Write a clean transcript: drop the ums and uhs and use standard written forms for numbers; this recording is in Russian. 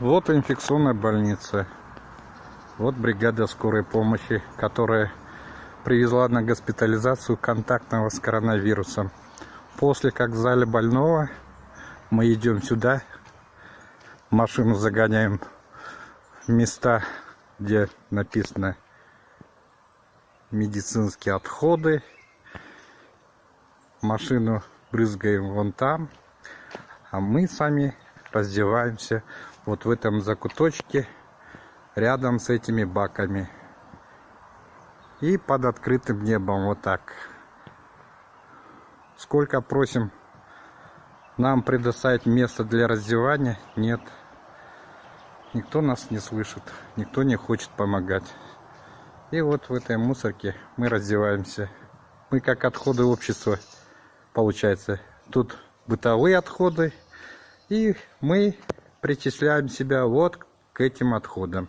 Вот инфекционная больница. Вот бригада скорой помощи, которая привезла на госпитализацию контактного с коронавирусом. После как в зале больного мы идем сюда, машину загоняем в места, где написано медицинские отходы. Машину брызгаем вон там, а мы сами раздеваемся вот в этом закуточке рядом с этими баками и под открытым небом. Вот так. Сколько просим нам предоставить место для раздевания, нет. Никто нас не слышит, никто не хочет помогать. И вот в этой мусорке мы раздеваемся. Мы как отходы общества, получается. Тут бытовые отходы, и мы причисляем себя вот к этим отходам.